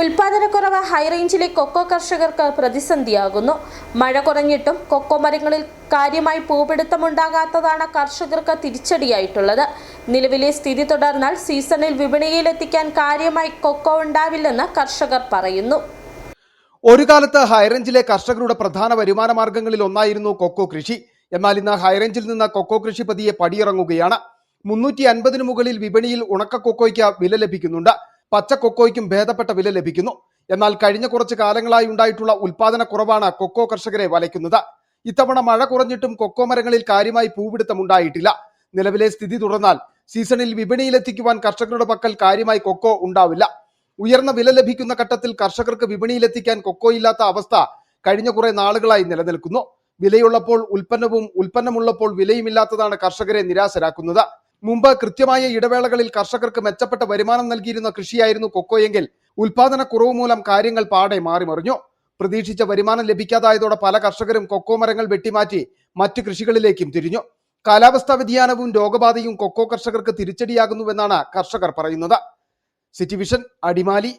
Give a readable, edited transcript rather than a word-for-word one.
ഉൽപാദനക്കുറവ് ഹൈറേഞ്ചിലെ cocoa കർഷകർക്ക് പ്രതിസന്ധിയാകുന്നു. മഴ കുറഞ്ഞിട്ടും cocoa മരങ്ങളിൽ കാര്യമായി പൂപിടുത്തമുണ്ടാകാത്തതാണ് കർഷകർക്ക് തിരിച്ചടിയായിട്ടുള്ളത്. നിലവിലെ സ്ഥിതി തുടർന്നാൽ സീസണിൽ വിപണിയിലെത്തിക്കാൻ കാര്യമായി കൊക്കോ ഉണ്ടാവില്ലെന്ന് കർഷകർ പറയുന്നു. ഒരു കാലത്ത് ഹൈറേഞ്ചിലെ കർഷകരുടെ പ്രധാന വരുമാന മാർഗങ്ങളിൽ ഒന്നായിരുന്നു കൊക്കോ കൃഷി. എന്നാൽ ഇന്ന് ഹൈറേഞ്ചിൽ നിന്ന് കൊക്കോ കൃഷി പതിയെ പടിയിറങ്ങുകയാണ്. 350 മുകളിൽ വിപണിയിൽ ഉണക്ക കൊക്കോയ്ക്ക് വില ലഭിക്കുന്നുണ്ട്. പച്ച കൊക്കോയ്ക്കും ഭേദപ്പെട്ട വില ലഭിക്കുന്നു. എന്നാൽ കഴിഞ്ഞ കുറച്ച് കാലങ്ങളായി ഉണ്ടായിട്ടുള്ള ഉൽപാദന കുറവാണ് കൊക്കോ കർഷകരെ വലയ്ക്കുന്നത്. ഇത്തവണ മഴ കുറഞ്ഞിട്ടും കൊക്കോ മരങ്ങളിൽ കാര്യമായി പൂവിടുത്തമുണ്ടായിട്ടില്ല. നിലവിലെ സ്ഥിതി തുടർന്നാൽ സീസണിൽ വിപണിയിലെത്തിക്കുവാൻ കർഷകരുടെ പക്കൽ കാര്യമായി കൊക്കോ ഉണ്ടാവില്ല. ഉയർന്ന വില ലഭിക്കുന്ന ഘട്ടത്തിൽ കർഷകർക്ക് വിപണിയിലെത്തിക്കാൻ കൊക്കോ ഇല്ലാത്ത അവസ്ഥ കഴിഞ്ഞ കുറെ നാളുകളായി നിലനിൽക്കുന്നു. വിലയുള്ളപ്പോൾ ഉൽപ്പന്നമുള്ളപ്പോൾ വിലയുമില്ലാത്തതാണ് കർഷകരെ നിരാശരാക്കുന്നത്. മുമ്പ് കൃത്യമായ ഇടവേളകളിൽ കർഷകർക്ക് മെച്ചപ്പെട്ട വരുമാനം നൽകിയിരുന്ന കൃഷിയായിരുന്നു കൊക്കോയെങ്കിൽ ഉൽപാദന കുറവ് മൂലം കാര്യങ്ങൾ പാടെ മാറിമറിഞ്ഞു. പ്രതീക്ഷിച്ച വരുമാനം ലഭിക്കാതായതോടെ പല കർഷകരും കൊക്കോ മരങ്ങൾ വെട്ടിമാറ്റി മറ്റു കൃഷികളിലേക്കും തിരിഞ്ഞു. കാലാവസ്ഥാ വ്യതിയാനവും രോഗബാധയും കൊക്കോ കർഷകർക്ക് തിരിച്ചടിയാകുന്നുവെന്നാണ് കർഷകർ പറയുന്നത്. City vision, Adimali.